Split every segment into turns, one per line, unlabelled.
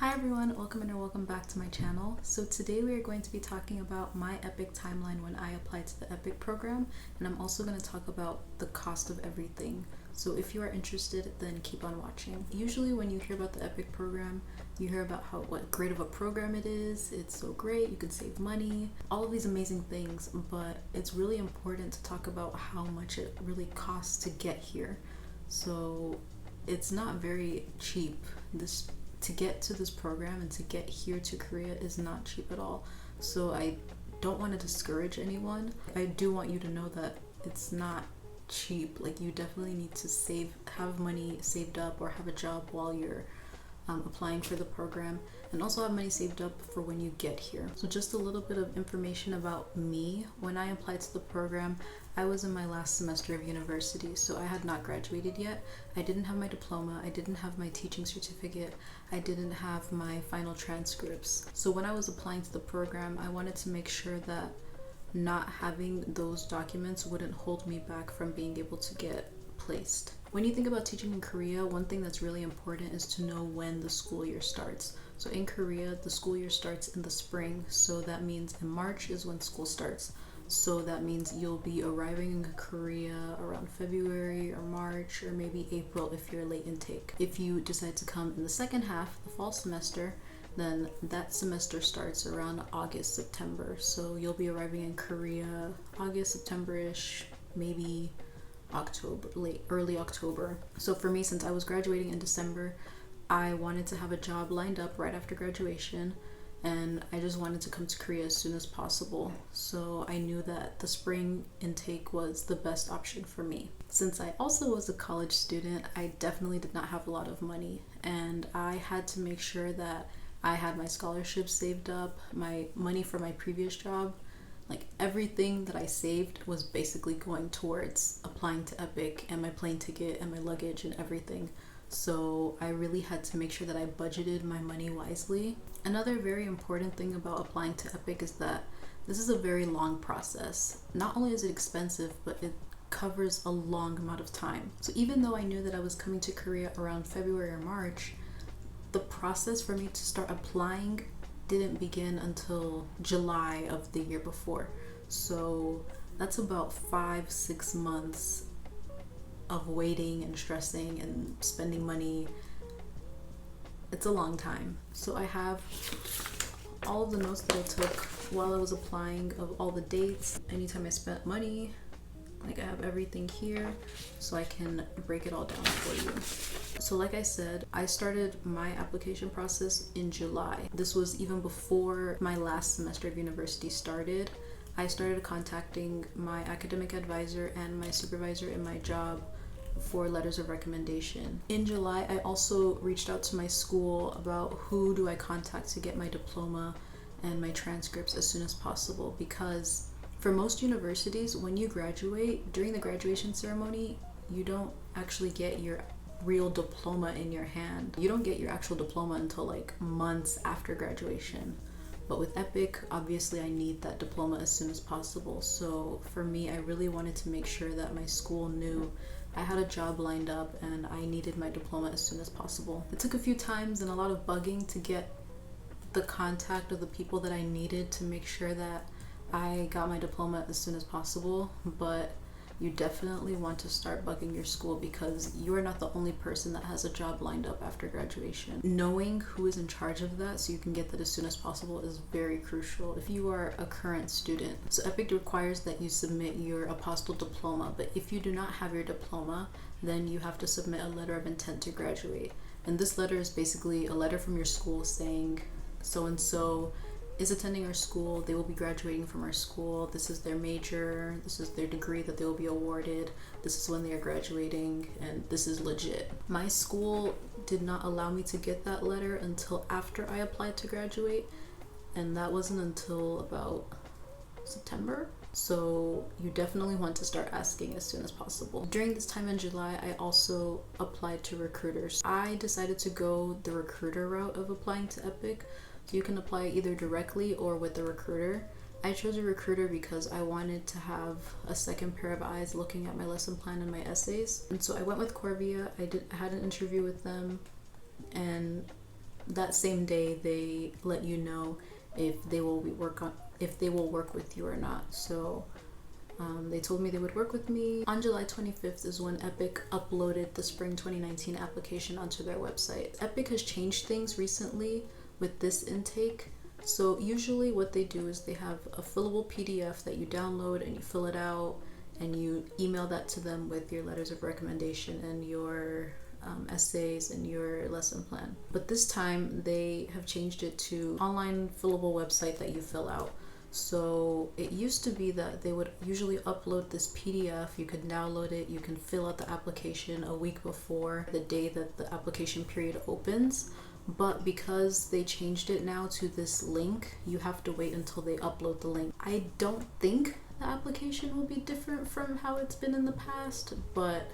Hi everyone, welcome and welcome back to my channel. So today we are going to be talking about my EPIK timeline when I applied to the EPIK program, and I'm also going to talk about the cost of everything. So if you are interested, then keep on watching. Usually when you hear about the EPIK program, you hear about what great of a program it is, it's so great, you can save money, all of these amazing things, but it's really important to talk about how much it really costs to get here. So it's not very cheap. To get to this program and to get here to Korea is not cheap at all. So I don't want to discourage anyone. I do want you to know that it's not cheap. Like, you definitely need to have money saved up or have a job while you're applying for the program, and also have money saved up for when you get here. So just a little bit of information about me. When I applied to the program, I was in my last semester of university, so I had not graduated yet. I didn't have my diploma, I didn't have my teaching certificate, I didn't have my final transcripts. So when I was applying to the program, I wanted to make sure that not having those documents wouldn't hold me back from being able to get placed. When you think about teaching in Korea, one thing that's really important is to know when the school year starts. So in Korea, the school year starts in the spring, so that means in March is when school starts. So that means you'll be arriving in Korea around February or March or maybe April if you're late intake. If you decide to come in the second half, the fall semester, then that semester starts around August, September. So you'll be arriving in Korea August, September-ish, maybe October, early October. So for me, since I was graduating in December, I wanted to have a job lined up right after graduation, and I just wanted to come to Korea as soon as possible. So I knew that the spring intake was the best option for me. Since I also was a college student, I definitely did not have a lot of money, and I had to make sure that I had my scholarship saved up, my money for my previous job. Like, everything that I saved was basically going towards applying to EPIK and my plane ticket and my luggage and everything. So I really had to make sure that I budgeted my money wisely. Another very important thing about applying to EPIK is that this is a very long process. Not only is it expensive, but it covers a long amount of time. So even though I knew that I was coming to Korea around February or March, the process for me to start applying didn't begin until July of the year before. So that's about 5-6 months of waiting and stressing and spending money. It's a long time. So I have all of the notes that I took while I was applying of all the dates, anytime I spent money. Like, I have everything here so I can break it all down for you. So like I said, I started my application process in July. This was even before my last semester of university started. I started contacting my academic advisor and my supervisor in my job for letters of recommendation. In July, I also reached out to my school about who do I contact to get my diploma and my transcripts as soon as possible, because for most universities, when you graduate, during the graduation ceremony, you don't actually get your real diploma in your hand. You don't get your actual diploma until like months after graduation. But with EPIK, obviously I need that diploma as soon as possible. So for me, I really wanted to make sure that my school knew I had a job lined up and I needed my diploma as soon as possible. It took a few times and a lot of bugging to get the contact of the people that I needed to make sure that I got my diploma as soon as possible, but you definitely want to start bugging your school because you are not the only person that has a job lined up after graduation. Knowing who is in charge of that so you can get that as soon as possible is very crucial if you are a current student. So EPIK requires that you submit your apostille diploma, but if you do not have your diploma, then you have to submit a letter of intent to graduate. And this letter is basically a letter from your school saying so-and-so is attending our school, they will be graduating from our school, this is their major, this is their degree that they will be awarded, this is when they are graduating, and this is legit. My school did not allow me to get that letter until after I applied to graduate, and that wasn't until about September. So you definitely want to start asking as soon as possible. During this time in July, I also applied to recruiters. I decided to go the recruiter route of applying to EPIK. So you can apply either directly or with the recruiter. I chose a recruiter because I wanted to have a second pair of eyes looking at my lesson plan and my essays. And so I went with Corvia. I had an interview with them, and that same day they let you know if they will work with you or not. So they told me they would work with me. On July 25th is when EPIK uploaded the spring 2019 application onto their website. EPIK has changed things recently with this intake. So usually what they do is they have a fillable PDF that you download and you fill it out and you email that to them with your letters of recommendation and your essays and your lesson plan. But this time they have changed it to online fillable website that you fill out. So it used to be that they would usually upload this PDF, you could download it, you can fill out the application a week before the day that the application period opens. But because they changed it now to this link, you have to wait until they upload the link. I don't think the application will be different from how it's been in the past, but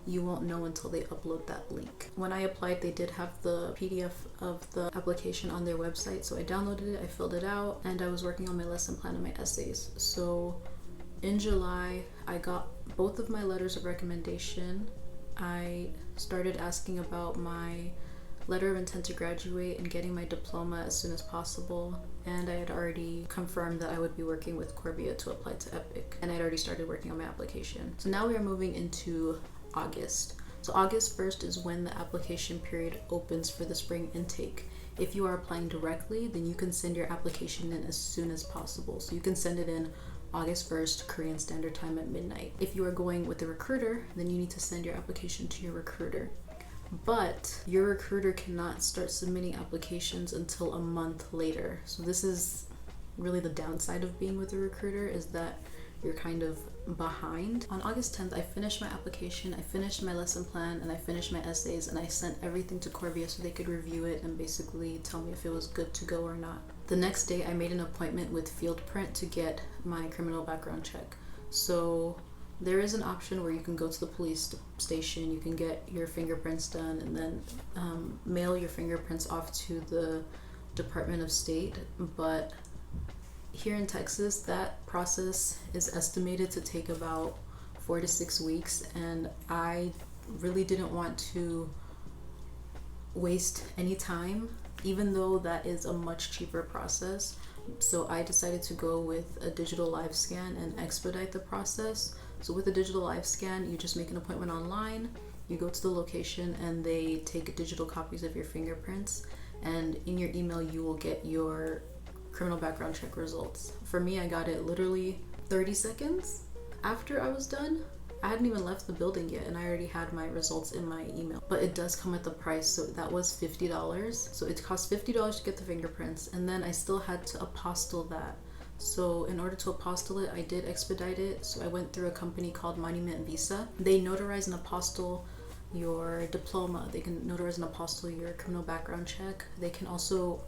you won't know until they upload that link. When I applied, they did have the PDF of the application on their website, so I downloaded it, I filled it out, and I was working on my lesson plan and my essays. So in July, I got both of my letters of recommendation. I started asking about my letter of intent to graduate and getting my diploma as soon as possible, and I had already confirmed that I would be working with Corbia to apply to EPIK, and I'd already started working on my application. So now we are moving into August. So August 1st is when the application period opens for the spring intake. If you are applying directly, then you can send your application in as soon as possible. So you can send it in August 1st, Korean Standard Time at midnight. If you are going with a recruiter, then you need to send your application to your recruiter. But your recruiter cannot start submitting applications until a month later. So this is really the downside of being with a recruiter, is that you're kind of behind. On August 10th, I finished my application, I finished my lesson plan, and I finished my essays, and I sent everything to Corbia so they could review it and basically tell me if it was good to go or not. The next day, I made an appointment with Fieldprint to get my criminal background check. So there is an option where you can go to the police station, you can get your fingerprints done, and then mail your fingerprints off to the Department of State. But here in Texas, that process is estimated to take about 4 to 6 weeks, and I really didn't want to waste any time, even though that is a much cheaper process. So I decided to go with a digital live scan and expedite the process. So with a digital live scan, you just make an appointment online, you go to the location, and they take digital copies of your fingerprints, and in your email you will get your criminal background check results. For me, I got it literally 30 seconds after I was done. I hadn't even left the building yet, and I already had my results in my email. But it does come with a price, so that was $50. So it cost $50 to get the fingerprints, and then I still had to apostille that. So in order to apostille it, I did expedite it. So I went through a company called Monument Visa. They notarize and apostille your diploma. They can notarize and apostille your criminal background check. They can also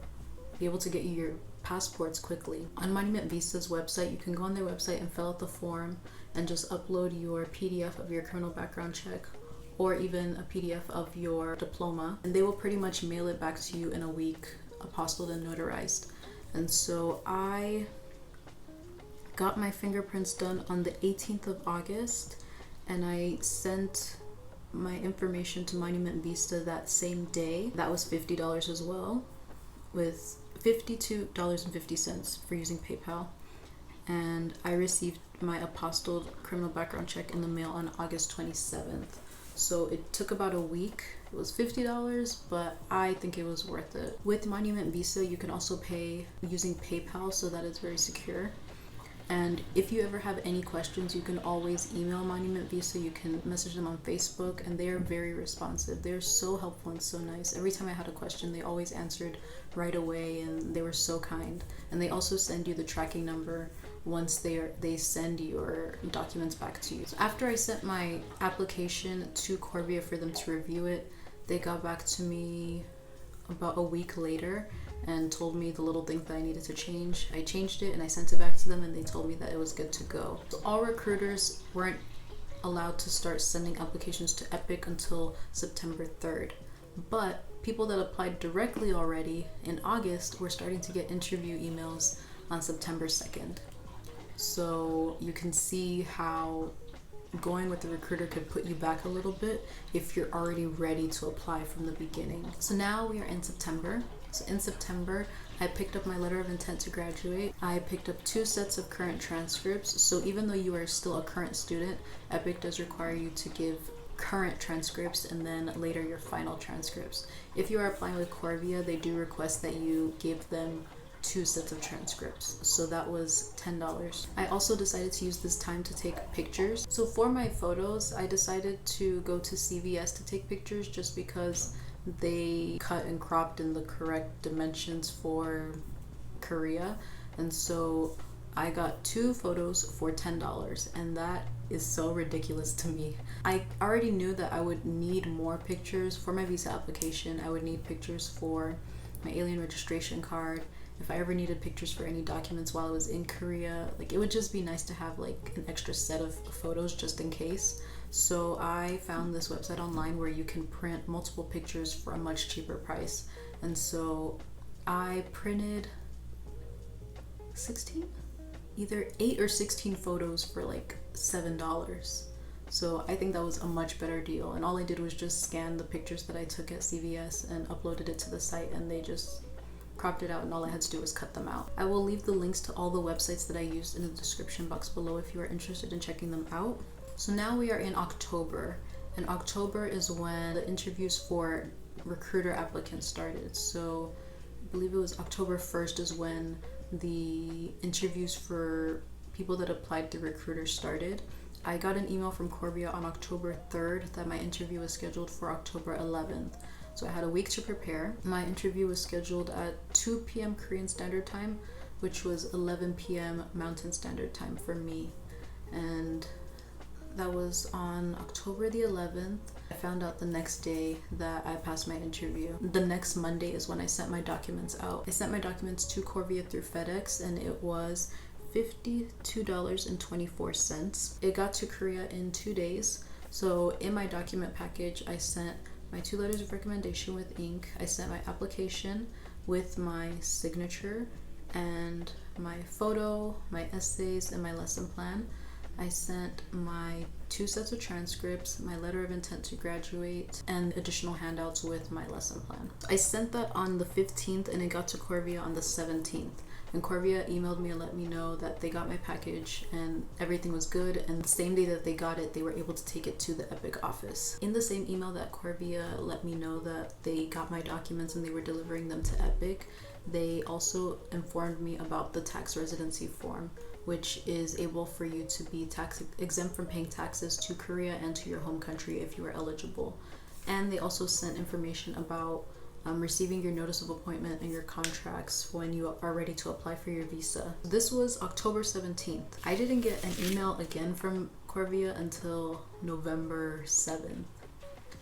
be able to get you your passports quickly. On Monument Visa's website, you can go on their website and fill out the form and just upload your PDF of your criminal background check, or even a PDF of your diploma, and they will pretty much mail it back to you in a week, apostilled and notarized. And so I got my fingerprints done on the 18th of August, and I sent my information to Monument Vista that same day. That was $50 as well, with $52.50 for using PayPal. And I received my apostilled criminal background check in the mail on August 27th. So it took about a week. It was $50, but I think it was worth it. With Monument Visa, you can also pay using PayPal, so that is very secure. And if you ever have any questions, you can always email Monument Visa. You can message them on Facebook, and they are very responsive. They're so helpful and so nice. Every time I had a question, they always answered right away, and they were so kind. And they also send you the tracking number once they send your documents back to you. So after I sent my application to Corbia for them to review it, they got back to me about a week later and told me the little things that I needed to change. I changed it and I sent it back to them, and they told me that it was good to go. So all recruiters weren't allowed to start sending applications to EPIK until September 3rd. But people that applied directly already in August were starting to get interview emails on September 2nd. So you can see how going with the recruiter could put you back a little bit if you're already ready to apply from the beginning. So now we are in September. So in September, I picked up my letter of intent to graduate. I picked up 2 sets of current transcripts. So even though you are still a current student, EPIK does require you to give current transcripts and then later your final transcripts. If you are applying with Corvia, they do request that you give them 2 sets of transcripts. So that was $10. I also decided to use this time to take pictures. So for my photos, I decided to go to CVS to take pictures just because they cut and cropped in the correct dimensions for Korea. And so I got 2 photos for $10, and that is so ridiculous to me. I already knew that I would need more pictures for my visa application. I would need pictures for my alien registration card. If I ever needed pictures for any documents while I was in Korea, like it would just be nice to have like an extra set of photos just in case. So I found this website online where you can print multiple pictures for a much cheaper price. And so I printed either 8 or 16 photos for like $7. So I think that was a much better deal. And all I did was just scan the pictures that I took at CVS and uploaded it to the site, and they just cropped it out, and all I had to do was cut them out. I will leave the links to all the websites that I used in the description box below if you are interested in checking them out. So now we are in October, and October is when the interviews for recruiter applicants started. So I believe it was October 1st is when the interviews for people that applied through recruiters started. I got an email from Corvia on October 3rd that my interview was scheduled for October 11th. So I had a week to prepare. My interview was scheduled at 2 p.m. Korean Standard Time, which was 11 p.m. Mountain Standard Time for me. And that was on October the 11th. I found out the next day that I passed my interview. The next Monday is when I sent my documents out. I sent my documents to Corvia through FedEx, and it was $52.24. It got to Korea in 2 days. So in my document package, I sent my 2 letters of recommendation with ink. I sent my application with my signature and my photo, my essays, and my lesson plan. I sent my 2 sets of transcripts, my letter of intent to graduate, and additional handouts with my lesson plan. I sent that on the 15th, and it got to Corvia on the 17th. And Corvia emailed me and let me know that they got my package and everything was good. And the same day that they got it, they were able to take it to the EPIK office. In the same email that Corvia let me know that they got my documents and they were delivering them to EPIK, they also informed me about the tax residency form, which is able for you to be tax exempt from paying taxes to Korea and to your home country if you are eligible. And they also sent information about receiving your notice of appointment and your contracts when you are ready to apply for your visa. This was October 17th. I didn't get an email again from Corvia until November 7th.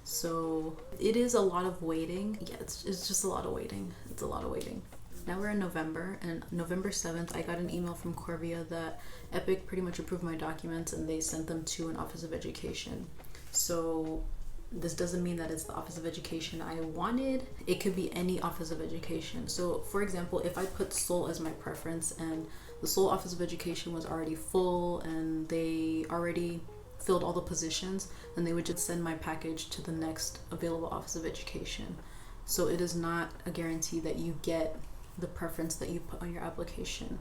So it is a lot of waiting. Yeah, it's just a lot of waiting. It's a lot of waiting. Now we're in November, and November 7th, I got an email from Corvia that EPIK pretty much approved my documents and they sent them to an Office of Education. So this doesn't mean that it's the Office of Education I wanted. It could be any Office of Education. So for example, if I put Seoul as my preference and the Seoul Office of Education was already full and they already filled all the positions, then they would just send my package to the next available Office of Education. So it is not a guarantee that you get the preference that you put on your application.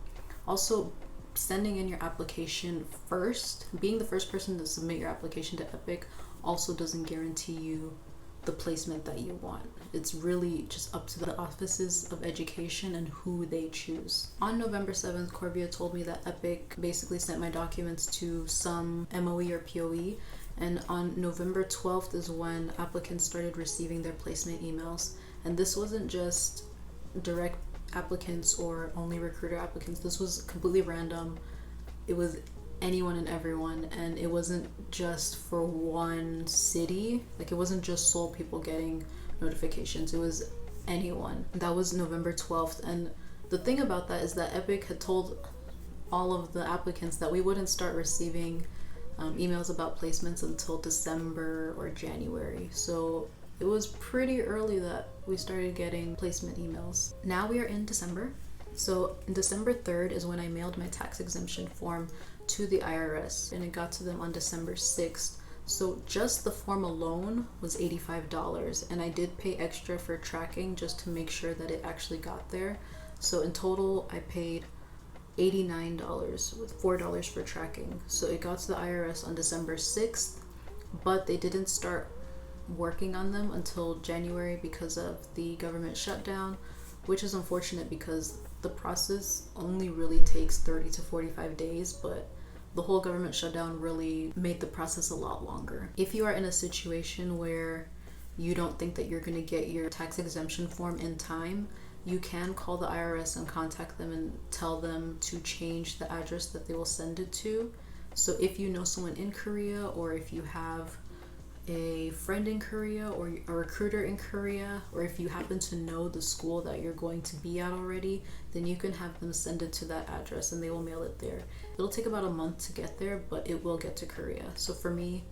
Also, sending in your application first, being the first person to submit your application to EPIK also doesn't guarantee you the placement that you want. It's really just up to the offices of education and who they choose. On November 7th, Corvia told me that EPIK basically sent my documents to some MOE or POE, and on November 12th is when applicants started receiving their placement emails. And this wasn't just direct applicants or only recruiter applicants. This was completely random. It was anyone and everyone, and it wasn't just for one city. Like, it wasn't just Seoul people getting notifications, it was anyone. That was November 12th, and the thing about that is that EPIK had told all of the applicants that we wouldn't start receiving emails about placements until December or January. So it was pretty early that we started getting placement emails. Now we are in December. So December 3rd is when I mailed my tax exemption form to the IRS, and it got to them on December 6th. So just the form alone was $85, and I did pay extra for tracking just to make sure that it actually got there. So in total, I paid $89 with $4 for tracking. So it got to the IRS on December 6th, but they didn't start working on them until January because of the government shutdown, which is unfortunate because the process only really takes 30 to 45 days, but the whole government shutdown really made the process a lot longer. If you are in a situation where you don't think that you're going to get your tax exemption form in time, you can call the IRS and contact them and tell them to change the address that they will send it to. So if you know someone in Korea, or if you have a friend in Korea or a recruiter in Korea, or if you happen to know the school that you're going to be at already, then you can have them send it to that address and they will mail it there. It'll take about a month to get there, but it will get to Korea. So for me,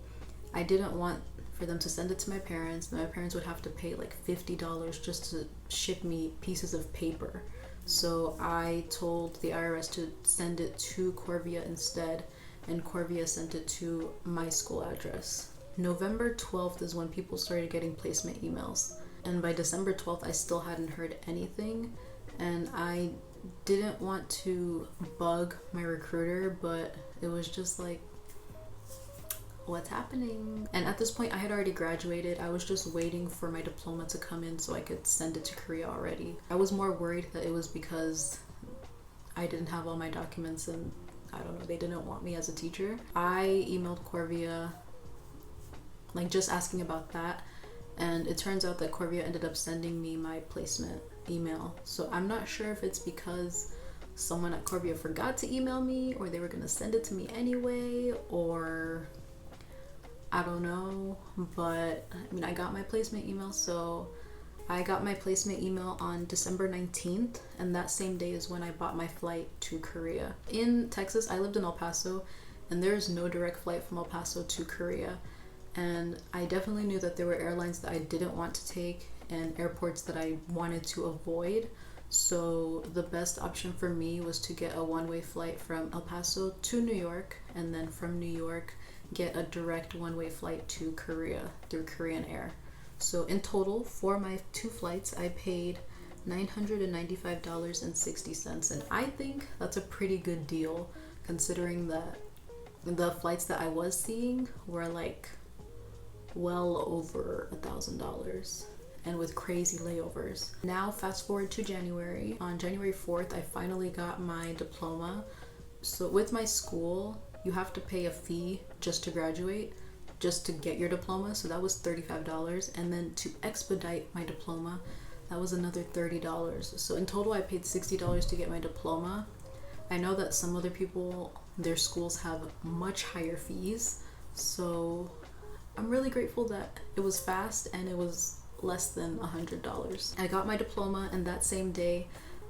I didn't want for them to send it to my parents. My parents would have to pay like $50 just to ship me pieces of paper. So I told the IRS to send it to Corvia instead, and Corvia sent it to my school address. November 12th is when people started getting placement emails, and by December 12th I still hadn't heard anything, and I didn't want to bug my recruiter, but it was just like, what's happening? And at this point I had already graduated. I was just waiting for my diploma to come in so I could send it to Korea already. I was more worried that it was because I didn't have all my documents and I don't know, they didn't want me as a teacher. I emailed Corvia like just asking about that, and it turns out that Corvia ended up sending me my placement email. So I'm not sure if it's because someone at Corvia forgot to email me, or they were gonna send it to me anyway, or I don't know. But I mean, I got my placement email. So I got my placement email on December 19th, and that same day is when I bought my flight to Korea. In Texas, I lived in El Paso, and there's no direct flight from El Paso to Korea. And I definitely knew that there were airlines that I didn't want to take and airports that I wanted to avoid. So the best option for me was to get a one-way flight from El Paso to New York, and then from New York get a direct one-way flight to Korea through Korean Air. So in total, for my 2 flights, I paid $995.60, and I think that's a pretty good deal considering that the flights that I was seeing were like well over $1,000 and with crazy layovers. Now fast forward to January. On January 4th, I finally got my diploma. So with my school, you have to pay a fee just to graduate, just to get your diploma. So that was $35, and then to expedite my diploma, that was another $30. So in total, I paid $60 to get my diploma. I know that some other people, their schools have much higher fees, so I'm really grateful that it was fast and it was less than $100. I got my diploma, and that same day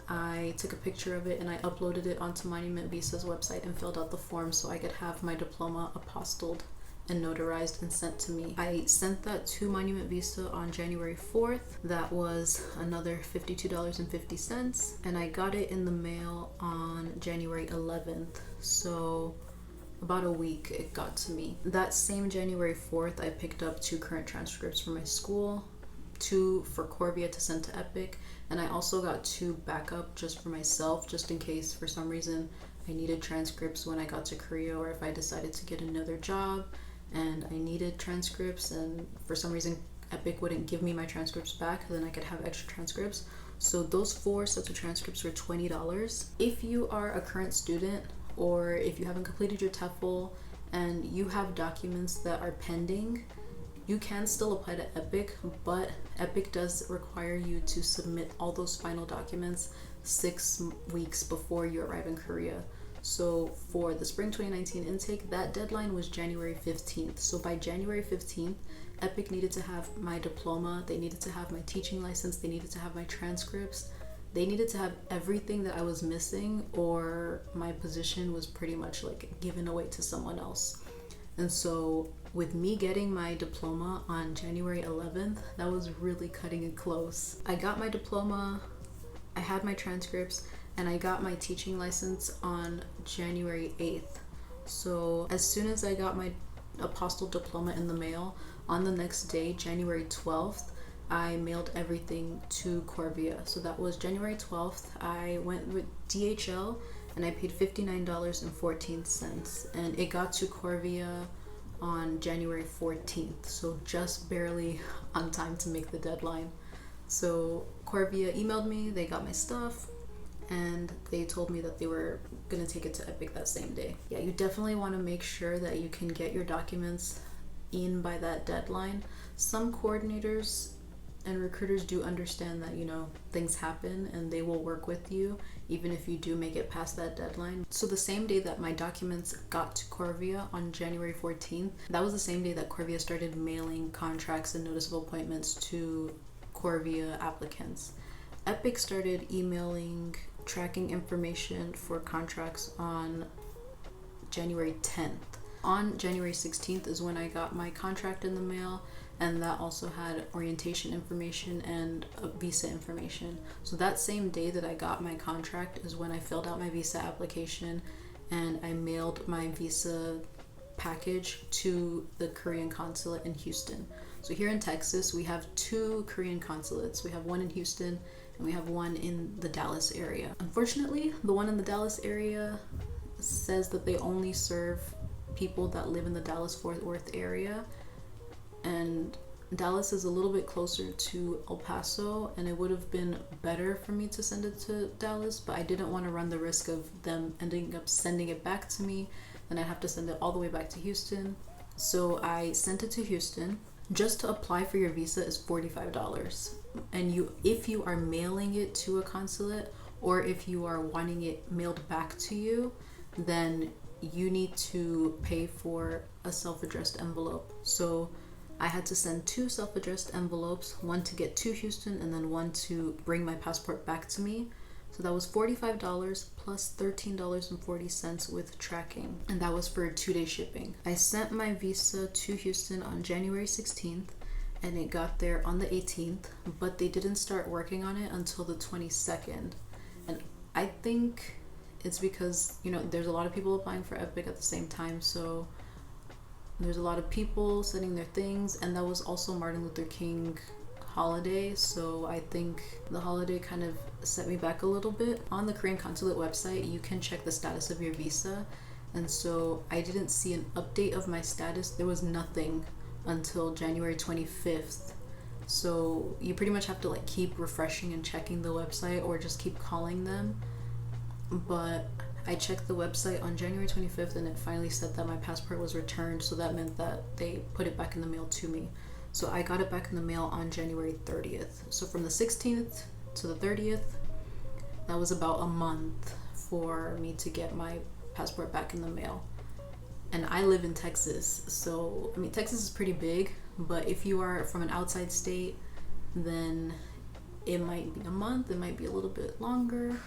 I took a picture of it and I uploaded it onto Monument Visa's website and filled out the form so I could have my diploma apostilled and notarized and sent to me. I sent that to Monument Visa on January 4th. That was another $52.50, and I got it in the mail on January 11th. So about a week it got to me. That same January 4th, I picked up 2 current transcripts for my school, 2 for Corvia to send to EPIK, and I also got 2 backup just for myself, just in case for some reason I needed transcripts when I got to Korea, or if I decided to get another job and I needed transcripts and for some reason EPIK wouldn't give me my transcripts back, then I could have extra transcripts. So those 4 sets of transcripts were $20. If you are a current student, or if you haven't completed your TEFL and you have documents that are pending, you can still apply to EPIK, but EPIK does require you to submit all those final documents 6 weeks before you arrive in Korea. So for the spring 2019 intake, that deadline was January 15th. So by January 15th, EPIK needed to have my diploma, they needed to have my teaching license, they needed to have my transcripts, they needed to have everything that I was missing, or my position was pretty much like given away to someone else. And so with me getting my diploma on January 11th, that was really cutting it close. I got my diploma, I had my transcripts, and I got my teaching license on January 8th. So as soon as I got my apostille diploma in the mail, on the next day, January 12th, I mailed everything to Corvia. So that was January 12th. I went with DHL and I paid $59.14, and it got to Corvia on January 14th, so just barely on time to make the deadline. So Corvia emailed me, they got my stuff, and they told me that they were gonna take it to EPIK that same day. Yeah, you definitely want to make sure that you can get your documents in by that deadline. Some coordinators and recruiters do understand that, you know, things happen and they will work with you even if you do make it past that deadline. So the same day that my documents got to Corvia on January 14th, that was the same day that Corvia started mailing contracts and notice of appointments to Corvia applicants. EPIK started emailing tracking information for contracts on January 10th. On January 16th is when I got my contract in the mail, and that also had orientation information and visa information. So that same day that I got my contract is when I filled out my visa application and I mailed my visa package to the Korean consulate in Houston. So here in Texas, we have 2 Korean consulates. We have one in Houston and we have one in the Dallas area. Unfortunately, the one in the Dallas area says that they only serve people that live in the Dallas-Fort Worth area, and Dallas is a little bit closer to El Paso, and it would have been better for me to send it to Dallas, but I didn't want to run the risk of them ending up sending it back to me, and I'd have to send it all the way back to Houston. So I sent it to Houston. Just to apply for your visa is $45, and if you are mailing it to a consulate or if you are wanting it mailed back to you, then you need to pay for a self-addressed envelope. So I had to send 2 self-addressed envelopes, one to get to Houston and then one to bring my passport back to me. So that was $45 plus $13.40 with tracking, and that was for 2-day shipping. I sent my visa to Houston on January 16th and it got there on the 18th, but they didn't start working on it until the 22nd. And I think it's because, you know, there's a lot of people applying for EPIK at the same time, so there's a lot of people sending their things, and that was also Martin Luther King holiday, so I think the holiday kind of set me back a little bit. On the Korean consulate website, you can check the status of your visa, and so I didn't see an update of my status. There was nothing until January 25th. So you pretty much have to like keep refreshing and checking the website or just keep calling them. But I checked the website on January 25th and it finally said that my passport was returned, so that meant that they put it back in the mail to me. So I got it back in the mail on January 30th. So from the 16th to the 30th, that was about a month for me to get my passport back in the mail. And I live in Texas, so I mean Texas is pretty big, but if you are from an outside state, then it might be a month, it might be a little bit longer.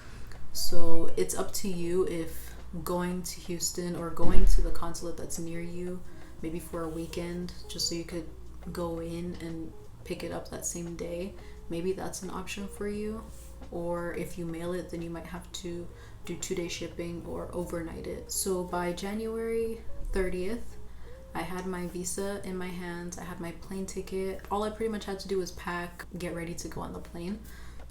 So it's up to you if going to Houston or going to the consulate that's near you, maybe for a weekend, just so you could go in and pick it up that same day. Maybe that's an option for you. Or if you mail it, then you might have to do 2-day shipping or overnight it. So by January 30th, I had my visa in my hands, I had my plane ticket. All I pretty much had to do was pack, get ready to go on the plane.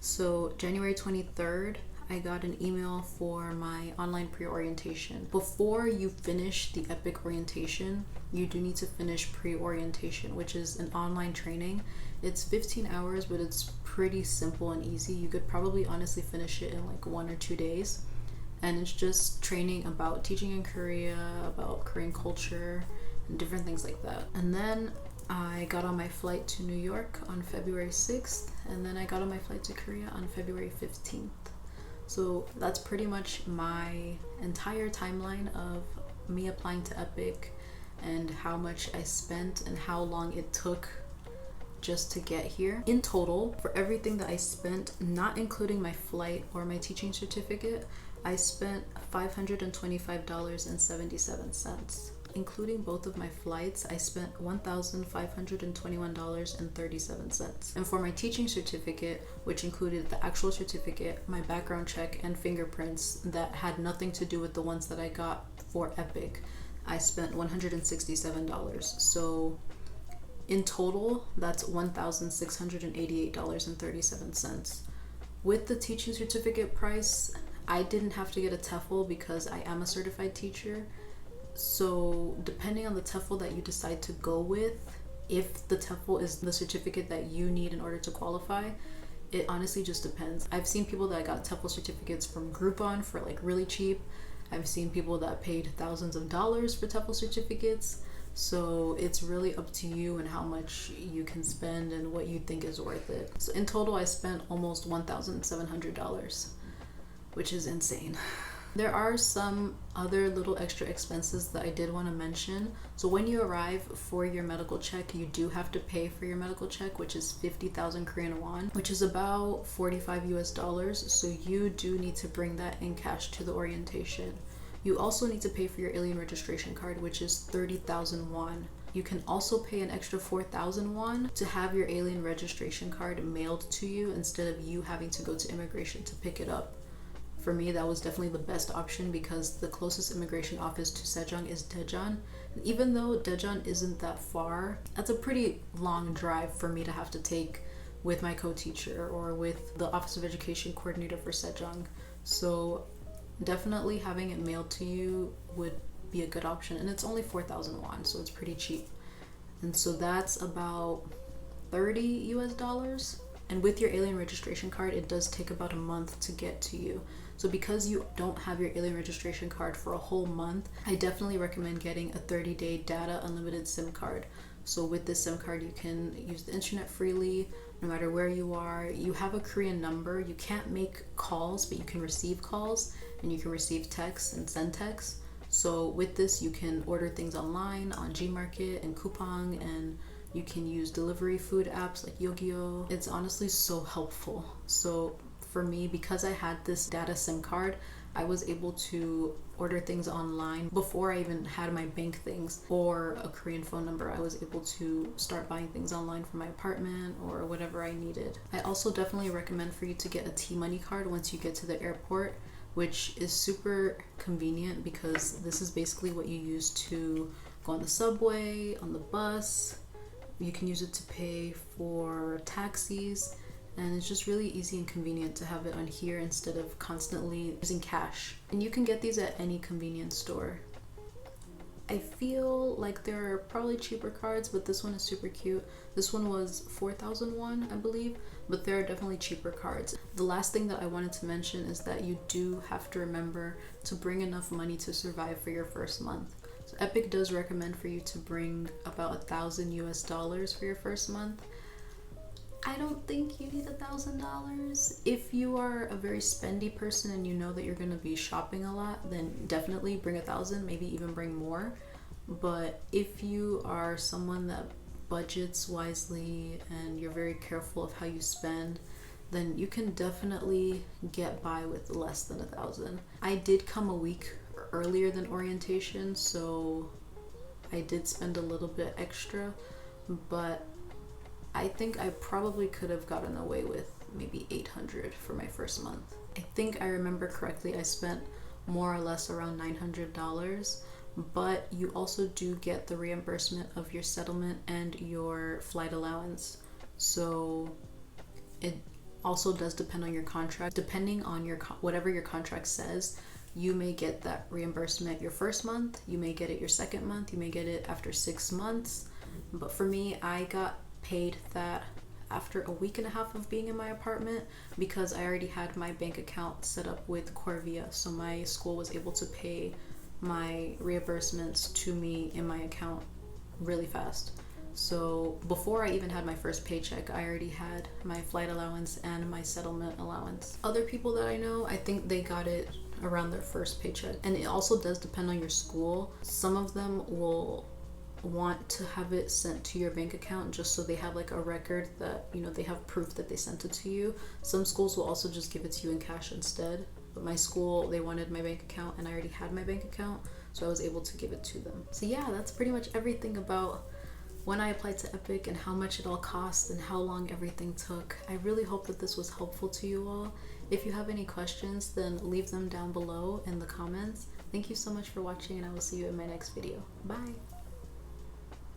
So January 23rd, I got an email for my online pre-orientation. Before you finish the EPIK orientation, you do need to finish pre-orientation, which is an online training. It's 15 hours, but it's pretty simple and easy. You could probably honestly finish it in like 1 or 2 days. And it's just training about teaching in Korea, about Korean culture, and different things like that. And then I got on my flight to New York on February 6th, and then I got on my flight to Korea on February 15th. So that's pretty much my entire timeline of me applying to EPIK and how much I spent and how long it took just to get here. In total, for everything that I spent, not including my flight or my teaching certificate, I spent $525.77. Including both of my flights, I spent $1,521.37. And for my teaching certificate, which included the actual certificate, my background check, and fingerprints that had nothing to do with the ones that I got for EPIK, I spent $167. So in total, that's $1,688.37. With the teaching certificate price, I didn't have to get a TEFL because I am a certified teacher. So depending on the TEFL that you decide to go with, if the TEFL is the certificate that you need in order to qualify, it honestly just depends. I've seen people that got TEFL certificates from Groupon for like really cheap. I've seen people that paid thousands of dollars for TEFL certificates. So it's really up to you and how much you can spend and what you think is worth it. So in total, I spent almost $1,700, which is insane. There are some other little extra expenses that I did want to mention. So when you arrive for your medical check, you do have to pay for your medical check, which is 50,000 Korean won, which is about 45 US dollars. So you do need to bring that in cash to the orientation. You also need to pay for your alien registration card, which is 30,000 won. You can also pay an extra 4,000 won to have your alien registration card mailed to you instead of you having to go to immigration to pick it up. For me, that was definitely the best option because the closest immigration office to Sejong is Daejeon. And even though Daejeon isn't that far, that's a pretty long drive for me to have to take with my co-teacher or with the Office of Education coordinator for Sejong. So definitely having it mailed to you would be a good option. And it's only 4,000 won, so it's pretty cheap. And so that's about 30 US dollars. And with your alien registration card, it does take about a month to get to you. So because you don't have your alien registration card for a whole month, I definitely recommend getting a 30-day data unlimited SIM card. So with this SIM card, you can use the internet freely, no matter where you are. You have a Korean number. You can't make calls, but you can receive calls and you can receive texts and send texts. So with this, you can order things online on Gmarket and Coupang, and you can use delivery food apps like Yogyo. It's honestly so helpful. So for me, because I had this data SIM card, I was able to order things online before I even had my bank things or a Korean phone number. I was able to start buying things online for my apartment or whatever I needed. I also definitely recommend for you to get a T-Money card once you get to the airport, which is super convenient because this is basically what you use to go on the subway, on the bus. You can use it to pay for taxis, and it's just really easy and convenient to have it on here instead of constantly using cash. And you can get these at any convenience store. I feel like there are probably cheaper cards, but this one is super cute. This one was 4,000 won, I believe, but there are definitely cheaper cards. The last thing that I wanted to mention is that you do have to remember to bring enough money to survive for your first month. So EPIK does recommend for you to bring about 1,000 US dollars for your first month. I don't think you need $1,000. If you are a very spendy person and you know that you're going to be shopping a lot, then definitely bring 1,000, maybe even bring more. But if you are someone that budgets wisely and you're very careful of how you spend, then you can definitely get by with less than 1,000. I did come a week earlier than orientation, so I did spend a little bit extra, but I think I probably could have gotten away with maybe 800 for my first month. I think I remember correctly, I spent more or less around $900, but you also do get the reimbursement of your settlement and your flight allowance. So it also does depend on your contract. Depending on your whatever your contract says, you may get that reimbursement your first month, you may get it your second month, you may get it after 6 months. But for me, I got paid that after a week and a half of being in my apartment because I already had my bank account set up with Corvia, so my school was able to pay my reimbursements to me in my account really fast. So before I even had my first paycheck, I already had my flight allowance and my settlement allowance. Other people that I know, I think they got it around their first paycheck. And it also does depend on your school. Some of them will want to have it sent to your bank account just so they have like a record that, you know, they have proof that they sent it to you. Some schools will also just give it to you in cash instead. But my school, they wanted my bank account and I already had my bank account, so I was able to give it to them. So yeah, that's pretty much everything about when I applied to EPIK and how much it all cost and how long everything took. I really hope that this was helpful to you all. If you have any questions, then leave them down below in the comments. Thank you so much for watching, and I will see you in my next video. Bye!